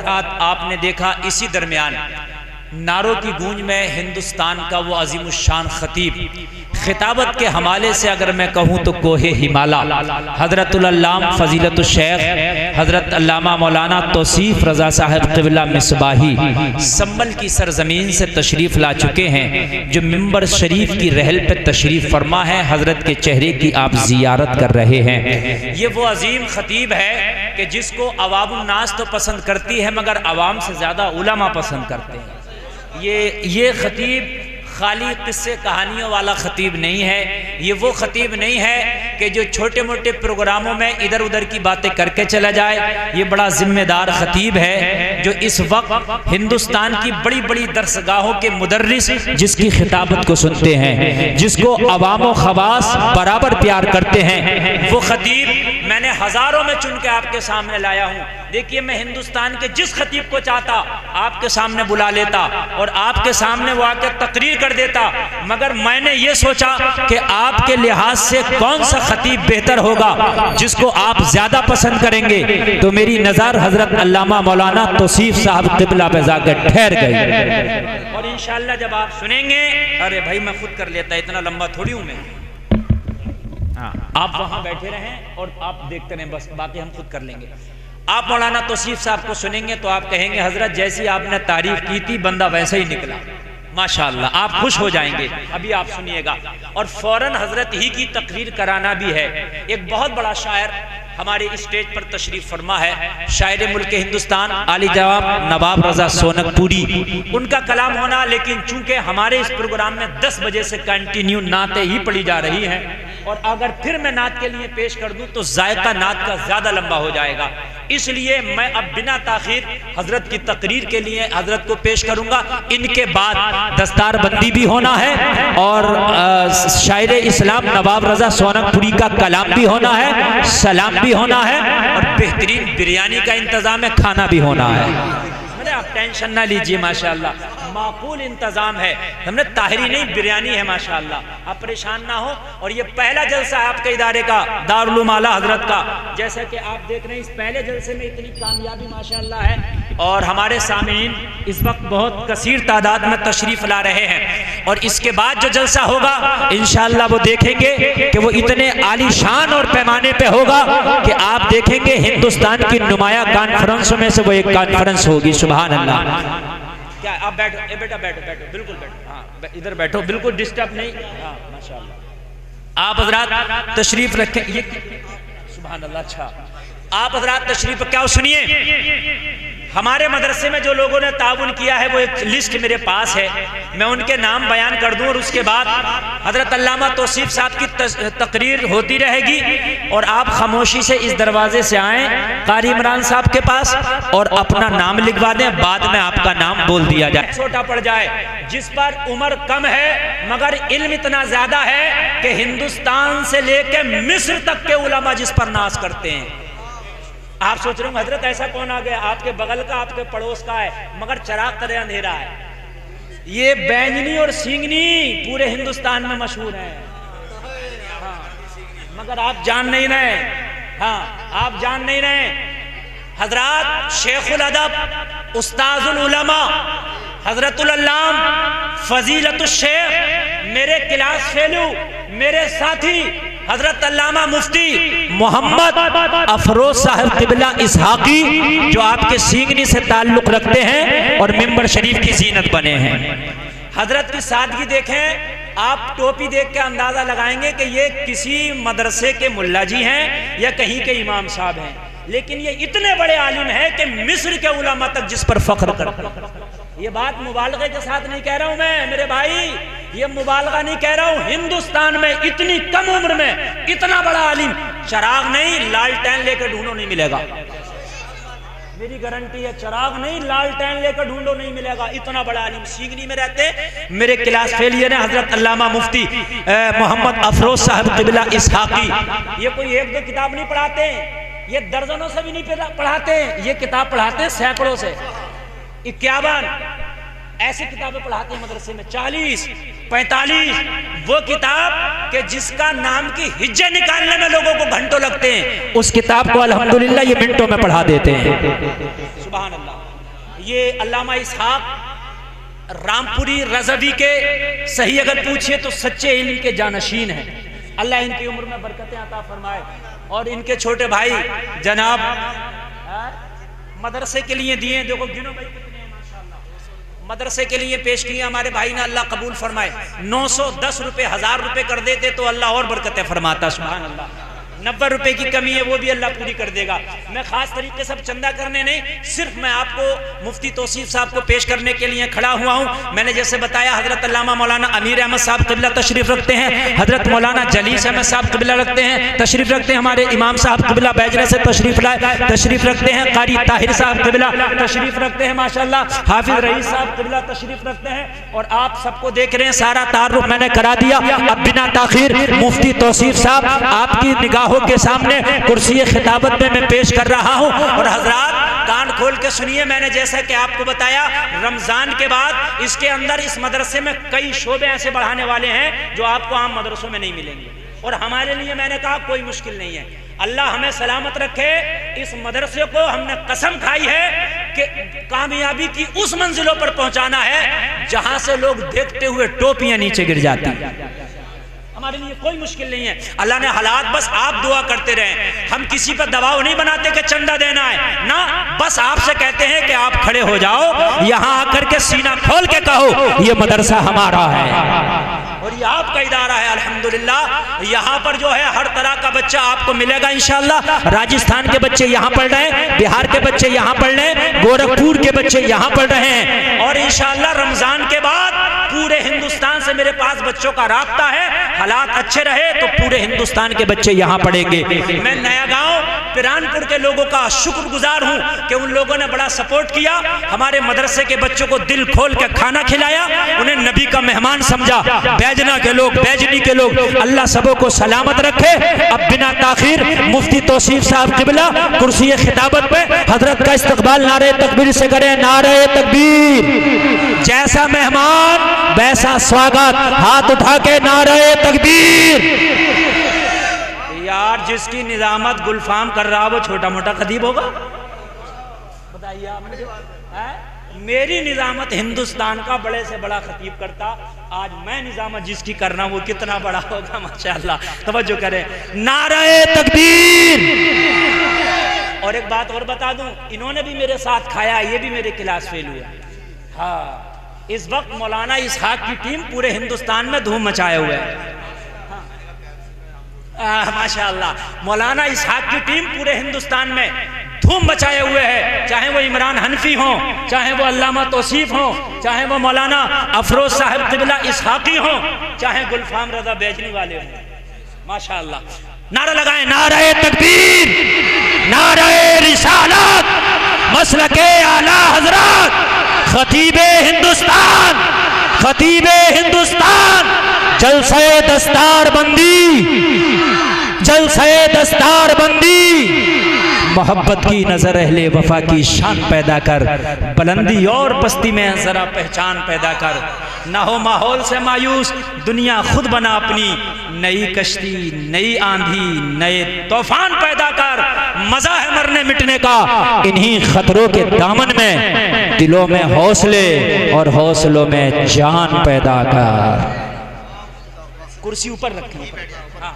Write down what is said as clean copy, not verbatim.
बरकात। आपने देखा इसी दरमियान नारों की गूंज में हिंदुस्तान का वो अजीमुशान खतीब खिताबत के हवाले से अगर मैं कहूँ तो कोहे हिमाला हजरतुल अल्लामा फजीलतुल शेख हजरत अल्लामा मौलाना तौसीफ रज़ा साहब क़िबला मिसबाही संभल की सरजमीन से तशरीफ़ ला चुके हैं, जो मिंबर शरीफ की रहल पे तशरीफ़ फरमा है। हजरत के चेहरे की आप ज़ियारत कर रहे हैं। ये वो अजीम खतीब है कि जिसको अवामुन नास तो पसंद करती है मगर अवाम से ज़्यादा उलमा पसंद करते हैं। ये खतीब खाली किस्से कहानियों वाला खतीब नहीं है। ये वो खतीब नहीं है कि जो छोटे मोटे प्रोग्रामों में इधर उधर की बातें करके चला जाए। ये बड़ा जिम्मेदार खतीब है जो इस वक्त हिंदुस्तान की बड़ी बड़ी दरसगाहों के मुदर्रिस जिसकी खिताबत को सुनते हैं, जिसको अवाम खवास बराबर प्यार करते हैं, वो खतीब मैंने हजारों में चुन के आपके सामने लाया हूँ। देखिए, मैं हिंदुस्तान के जिस खतीब को चाहता आपके सामने बुला लेता और आपके सामने वो आकर तकरीर कर देता, मगर मैंने ये सोचा कि आपके लिहाज से कौन सा खतीब बेहतर होगा जिसको आप ज्यादा पसंद करेंगे। तो मेरी नजर हजरत अल्लामा मौलाना तौसीफ साहब क़िबला पे जाकर ठहर गई और इंशाअल्लाह जब आप सुनेंगे, अरे भाई मैं खुद कर लेता, इतना लंबा थोड़ी हूं मैं। हाँ, आप वहां बैठे रहें और आप देखते रहें, बस बाकी हम खुद कर लेंगे। आप मौलाना तौसीफ साहब को सुनेंगे तो आप कहेंगे हजरत जैसी आपने तारीफ की थी बंदा वैसे ही निकला, माशाअल्लाह, आप खुश हो जाएंगे। अभी आप सुनिएगा और फौरन हजरत ही की तकरीर कराना भी है। एक बहुत बड़ा शायर हमारे स्टेज पर तशरीफ फरमा है, शायर मुल्क हिंदुस्तान आली जवाब नवाब रजा सोनकपुरी, उनका कलाम होना, लेकिन चूंकि हमारे इस प्रोग्राम में 10 बजे से कंटिन्यू नाते ही पढ़ी जा रही हैं और अगर फिर मैं नात के लिए पेश कर दूं तो जायका नात का ज्यादा लंबा हो जाएगा, इसलिए मैं अब बिना ताखीर हजरत की तकरीर के लिए हजरत को पेश करूंगा। इनके बाद दस्तार बंदी भी होना है और शायर इस्लाम नवाब रजा सोनकपुरी का कलाम भी होना है, सलाम भी होना है और बेहतरीन बिरयानी का इंतजाम है, खाना भी होना है। आप टेंशन ना लीजिए, माशाअल्लाह माकूल इंतजाम है। हमने ताहरी नहीं, बिरयानी है माशाअल्लाह, आप परेशान ना हो। और ये पहला जलसा है आपके इदारे का, दारुल उलूम आला हजरत का। जैसा कि आप देख रहे हैं, इस पहले जलसे में इतनी कामयाबी माशाअल्लाह है और हमारे सामीन इस वक्त बहुत कसीर तादाद में तशरीफ ला रहे हैं। और इसके बाद जो जलसा होगा इंशाअल्लाह वो देखेंगे कि वो इतने आलीशान और पैमाने पे होगा कि आप देखेंगे हिंदुस्तान की नुमाया कॉन्फ्रेंसों में से वो एक कॉन्फ्रेंस होगी। सुभान अल्लाह। क्या आप बैठो बेटा, बैठो बैठो, बिल्कुल बैठो, हाँ इधर बैठो, बिल्कुल डिस्टर्ब नहीं। हाँ माशाअल्लाह, आप हजरात तशरीफ रखें। ये सुभान अल्लाह। अच्छा, आप हजरात तशरीफ क्या सुनिए। हमारे मदरसे में जो लोगों ने ताउन किया है वो एक लिस्ट मेरे पास है, मैं उनके नाम बयान कर दूं और उसके बाद हजरत अल्लामा तौसीफ साहब की तकरीर होती रहेगी और आप खामोशी से इस दरवाजे से आएँ कारी इमरान साहब के पास और अपना नाम लिखवा दें, बाद में आपका नाम बोल दिया जाए। छोटा पड़ जाए, जिस पर उम्र कम है मगर इल्म इतना ज्यादा है कि हिंदुस्तान से लेके मिस्र तक के उलमा जिस पर नाज करते हैं। आप सोच रहे होंगे हजरत ऐसा कौन आ गया, आपके बगल का, आपके पड़ोस का है मगर चराग तरह अंधेरा है। ये बैंजनी और सींगनी पूरे हिंदुस्तान में मशहूर है। हाँ, मगर आप जान नहीं रहे। हाँ, आप जान नहीं रहे। हजरत शेखुल अदब उस्ताजुल उलमा हजरतुल अल्लाम फजीलतुल शेख, मेरे क्लास फेलू, मेरे साथी हजरत अल्लामा मुफ्ती मोहम्मद अफरोज साहब क़िबला इसहाकी, जो आपके सींगनी से ताल्लुक रखते हैं और मिंबर शरीफ की जीनत बने हैं। हजरत की सादगी देखें, आप टोपी देख के अंदाजा लगाएंगे कि ये किसी मदरसे के मुल्ला जी हैं या कहीं के इमाम साहब हैं, लेकिन ये इतने बड़े आलिम हैं कि मिस्र के उलमा तक जिस पर फख्र करते हैं। ये बात मुबालगे के साथ नहीं कह रहा हूं मैं मेरे भाई, ये मुबालगा नहीं कह रहा हूं। हिंदुस्तान में इतनी कम उम्र में इतना बड़ा आलिम, चराग नहीं लालटेन लेकर ढूंढो नहीं मिलेगा, मेरी गारंटी है। चराग नहीं लालटेन लेकर ढूंढो नहीं मिलेगा, इतना बड़ा आलिम सीगनी में रहते। मेरे क्लास फेलियर है हजरत अल्लामा मुफ्ती मोहम्मद अफरोज साहब क़िबला इसहाकी। ये कोई एक दो किताब नहीं पढ़ाते, ये दर्जनों से भी नहीं पढ़ाते, ये किताब पढ़ाते हैं सैकड़ों से, 51 ऐसी किताबें पढ़ाते हैं मदरसे में, 40 45 वो किताब के जिसका नाम की हिज्जे निकालने में लोगों को घंटों लगते हैं, उस किताब को अल्हम्दुलिल्लाह ये मिनटों में पढ़ा देते हैं। सुभान अल्लाह। ये अल्लामा इसहाक रामपुरी रज़वी के सही अगर पूछिए तो सच्चे इल्म के जानशीन हैं। अल्लाह इनकी उम्र में बरकतें अता फरमाए। और इनके छोटे भाई जनाब मदरसे के लिए दिए, देखो गिनो भाई कितने हैं माशाल्लाह, मदरसे के लिए पेश किए हमारे भाई ने, अल्लाह कबूल फरमाए। 910 रुपए 1000 रुपए कर देते तो अल्लाह और बरकतें फरमाता। सुभान अल्लाह। 90 रुपए की कमी है वो भी अल्लाह पूरी कर देगा। मैं खास तरीके से चंदा करने नहीं, सिर्फ मैं आपको मुफ्ती तौसीफ साहब को पेश करने के लिए खड़ा हुआ हूँ। मैंने जैसे बताया हजरत अल्लामा मौलाना अमीर अहमद साहब क़िबला तशरीफ रखते हैं, हजरत मौलाना जलीस अहमद साहब क़िबला रखते हैं तशरीफ रखते हैं, हमारे इमाम साहब क़िबला बैजरा से तशरीफ रखते हैं, कारी ताहिर साहब क़िबला तशरीफ रखते हैं माशाल्लाह, हाफिज रईस साहब क़िबला तशरीफ रखते हैं। और आप सबको देख रहे हैं, सारा तारुफ मैंने करा दिया। अब बिना ताखीर मुफ्ती तौसीफ साहब आपकी निगाह के सामने कुर्सी खिताबत में मैं पेश कर रहा हूं। और हजरात कान खोल के सुनिए, मैंने जैसा कि आपको बताया रमजान के बाद इसके अंदर इस मदरसे में कई शोबे ऐसे बढ़ाने वाले हैं जो आपको आम मदरसों में नहीं मिलेंगे। और हमारे लिए मैंने कहा कोई मुश्किल नहीं है, अल्लाह हमें सलामत रखे। इस मदरसे को हमने कसम खाई है कि कामयाबी की उस मंजिलों पर पहुंचाना है जहां से लोग देखते हुए टोपियां नीचे गिर जाती हैं। हमारे लिए कोई मुश्किल नहीं है, अल्लाह ने हालात, बस आप दुआ करते रहें। हम किसी पर दबाव नहीं बनाते कि चंदा देना है ना, बस आपसे कहते हैं कि आप खड़े हो जाओ, यहाँ आकर के सीना खोल के कहो ये मदरसा हमारा है और ये आपका इदारा है। अल्हम्दुलिल्लाह यहाँ पर जो है हर तरह का बच्चा आपको मिलेगा इंशाअल्लाह। राजस्थान के बच्चे यहाँ पढ़ रहे हैं, बिहार के बच्चे यहाँ पढ़ रहे हैं, गोरखपुर के बच्चे यहाँ पढ़ रहे हैं। और इंशाअल्लाह रमजान के बाद पूरे हिंदुस्तान से मेरे पास बच्चों का राब्ता है। हालात अच्छे रहे तो पूरे हिंदुस्तान के बच्चे यहाँ पढ़ेंगे। मैं नया गांव पिरानपुर के लोगों का शुक्रगुजार हूँ कि उन लोगों ने बड़ा सपोर्ट किया, हमारे मदरसे के बच्चों को दिल खोल के खाना खिलाया, उन्हें नबी का मेहमान समझा। बैजना के लोग, बैजनी के लोग, अल्लाह सबों को सलामत रखे। अब बिना ताखीर मुफ्ती तौसीफ साहब क़िबला कुर्सी खिताबत पे हजरत का इस्तकबाल नारे तकबीर से करें। नारे तकबीर, जैसा मेहमान वैसा स्वागत, हाथ उठा के नारे तकबीर। यार जिसकी निजामत गुलफाम कर रहा वो छोटा मोटा खतीब होगा? बताइए आप मुझे। मेरी निजामत हिंदुस्तान का बड़े से बड़ा खतीब करता, आज मैं निजामत जिसकी करना वो कितना बड़ा होगा माशाअल्लाह। तवज्जो करें, नारे तकबीर। और एक बात और बता दूं, इन्होंने भी मेरे साथ खाया, ये भी मेरे क्लास फेल हुए। हाँ, इस वक्त मौलाना इसहाक की टीम पूरे हिंदुस्तान में धूम मचाए हुए है। माशाअल्लाह, मौलाना इसहाक की टीम पूरे हिंदुस्तान में धूम मचाए हुए है। चाहे वो इमरान हनफी हो, चाहे वो अल्लामा तौसीफ हो, चाहे वो मौलाना अफरोज साहब क़िबला इसहाकी हो, चाहे गुलफाम रजा बैजनी वाले हो, माशाअल्लाह। नारा लगाएं, नारे तकबीर, नारे रिसालत, मसलके आला हजरत, खतीबे हिंदुस्तान, खतीबे हिंदुस्तान, जलसे दस्तार बंदी, जलसे दस्तार बंदी। मोहब्बत की नजर अहले वफा की शान पैदा कर, बुलंदी और पस्ती में जरा पहचान पैदा कर। ना हो माहौल से मायूस, दुनिया खुद बना अपनी, नई कश्ती, नई आंधी, नए तूफान पैदा कर। मजा है मरने मिटने का, इन्हीं खतरों के दामन में दिलों में हौसले और हौसलों में जान पैदा कर। कुर्सी ऊपर रखी। हाँ।